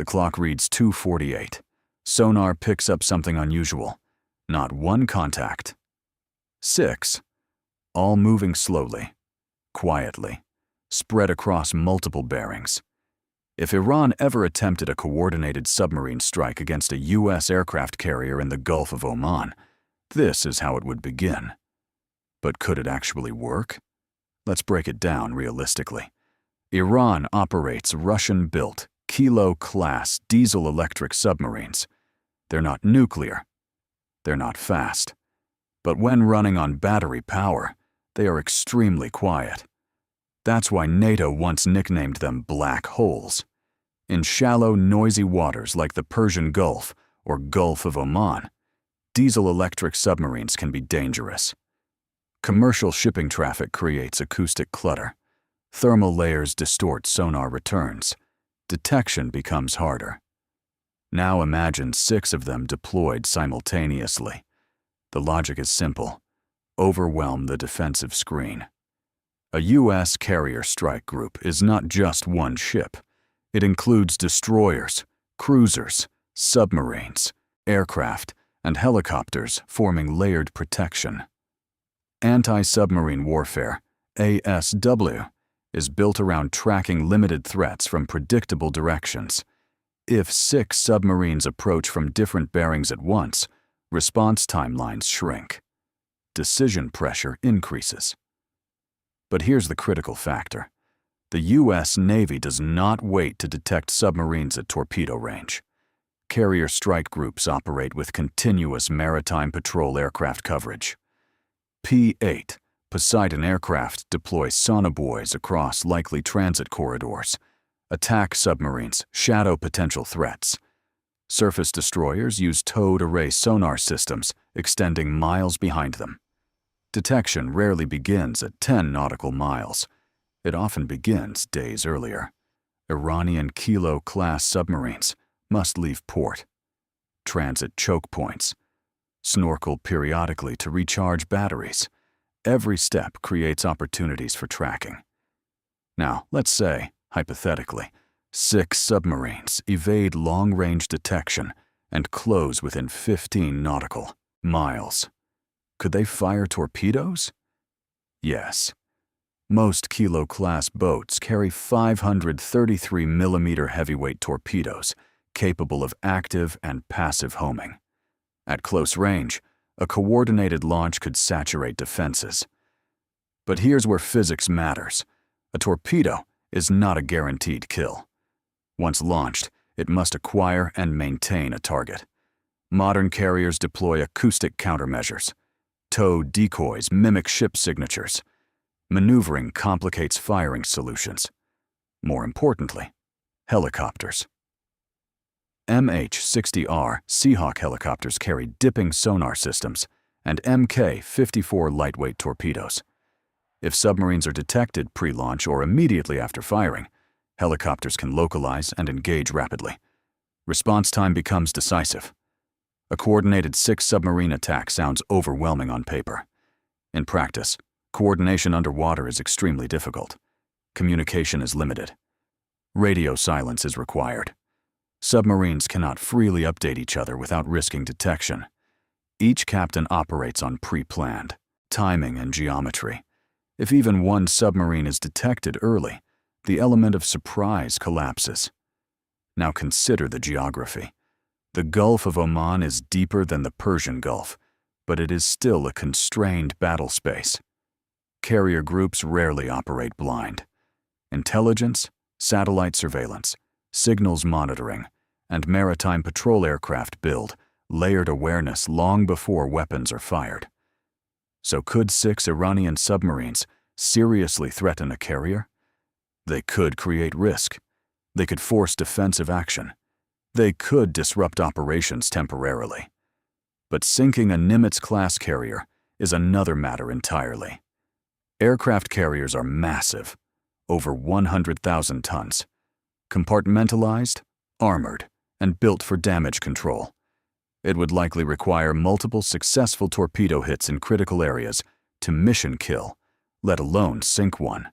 The clock reads 2:48. Sonar picks up something unusual. Not one contact. 6. All moving slowly, quietly, spread across multiple bearings. If Iran ever attempted a coordinated submarine strike against a US aircraft carrier in the Gulf of Oman, this is how it would begin. But could it actually work? Let's break it down realistically. Iran operates Russian-built Kilo-class diesel-electric submarines. They're not nuclear. They're not fast. But when running on battery power, they are extremely quiet. That's why NATO once nicknamed them black holes. In shallow, noisy waters like the Persian Gulf or Gulf of Oman, diesel-electric submarines can be dangerous. Commercial shipping traffic creates acoustic clutter. Thermal layers distort sonar returns. Detection becomes harder. Now imagine 6 of them deployed simultaneously. The logic is simple. Overwhelm the defensive screen. A U.S. carrier strike group is not just one ship. It includes destroyers, cruisers, submarines, aircraft, and helicopters forming layered protection. Anti-submarine warfare, ASW, is built around tracking limited threats from predictable directions. If 6 submarines approach from different bearings at once, response timelines shrink. Decision pressure increases. But here's the critical factor. The U.S. Navy does not wait to detect submarines at torpedo range. Carrier strike groups operate with continuous maritime patrol aircraft coverage. P-8 Poseidon aircraft deploy sonobuoys across likely transit corridors. Attack submarines shadow potential threats. Surface destroyers use towed array sonar systems extending miles behind them. Detection rarely begins at 10 nautical miles. It often begins days earlier. Iranian Kilo-class submarines must leave port. Transit choke points. Snorkel periodically to recharge batteries. Every step creates opportunities for tracking. Now, let's say, hypothetically, 6 submarines evade long-range detection and close within 15 nautical miles. Could they fire torpedoes? Yes. Most Kilo-class boats carry 533mm heavyweight torpedoes capable of active and passive homing. At close range, a coordinated launch could saturate defenses. But here's where physics matters. A torpedo is not a guaranteed kill. Once launched, it must acquire and maintain a target. Modern carriers deploy acoustic countermeasures. Tow decoys mimic ship signatures. Maneuvering complicates firing solutions. More importantly, helicopters. MH-60R Seahawk helicopters carry dipping sonar systems and Mk-54 lightweight torpedoes. If submarines are detected pre-launch or immediately after firing, helicopters can localize and engage rapidly. Response time becomes decisive. A coordinated 6-submarine attack sounds overwhelming on paper. In practice, coordination underwater is extremely difficult. Communication is limited. Radio silence is required. Submarines cannot freely update each other without risking detection. Each captain operates on pre-planned timing and geometry. If even one submarine is detected early, the element of surprise collapses. Now consider the geography. The Gulf of Oman is deeper than the Persian Gulf, but it is still a constrained battle space. Carrier groups rarely operate blind. Intelligence, satellite surveillance, signals monitoring, and maritime patrol aircraft build layered awareness long before weapons are fired. So could 6 Iranian submarines seriously threaten a carrier? They could create risk. They could force defensive action. They could disrupt operations temporarily. But sinking a Nimitz-class carrier is another matter entirely. Aircraft carriers are massive, over 100,000 tons, compartmentalized, armored, and built for damage control. It would likely require multiple successful torpedo hits in critical areas to mission kill, let alone sink one.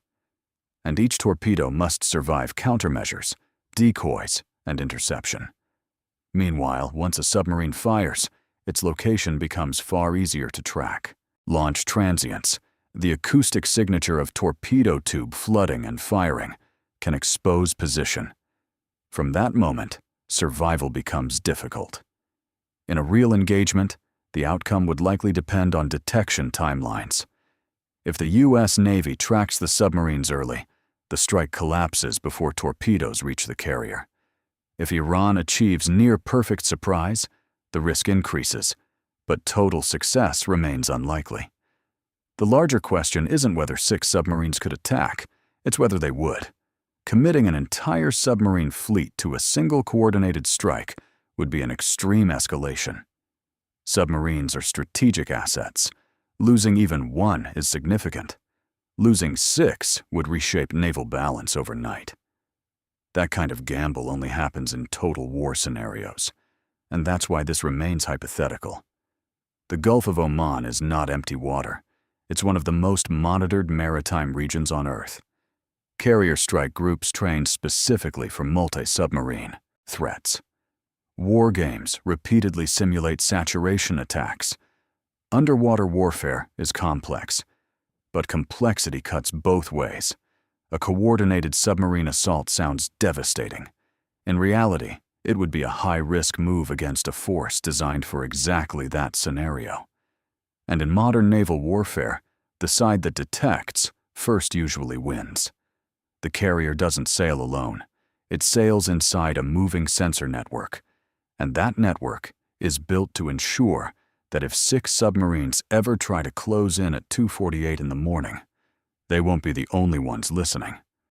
And each torpedo must survive countermeasures, decoys, and interception. Meanwhile, once a submarine fires, its location becomes far easier to track. Launch transients, the acoustic signature of torpedo tube flooding and firing, can expose position. From that moment, survival becomes difficult. In a real engagement, the outcome would likely depend on detection timelines. If the US Navy tracks the submarines early, the strike collapses before torpedoes reach the carrier. If Iran achieves near-perfect surprise, the risk increases, but total success remains unlikely. The larger question isn't whether 6 submarines could attack, it's whether they would. Committing an entire submarine fleet to a single coordinated strike would be an extreme escalation. Submarines are strategic assets. Losing even one is significant. Losing 6 would reshape naval balance overnight. That kind of gamble only happens in total war scenarios, and that's why this remains hypothetical. The Gulf of Oman is not empty water. It's one of the most monitored maritime regions on Earth. Carrier strike groups trained specifically for multi-submarine threats. War games repeatedly simulate saturation attacks. Underwater warfare is complex, but complexity cuts both ways. A coordinated submarine assault sounds devastating. In reality, it would be a high-risk move against a force designed for exactly that scenario. And in modern naval warfare, the side that detects first usually wins. The carrier doesn't sail alone. It sails inside a moving sensor network, and that network is built to ensure that if 6 submarines ever try to close in at 2:48 in the morning, they won't be the only ones listening.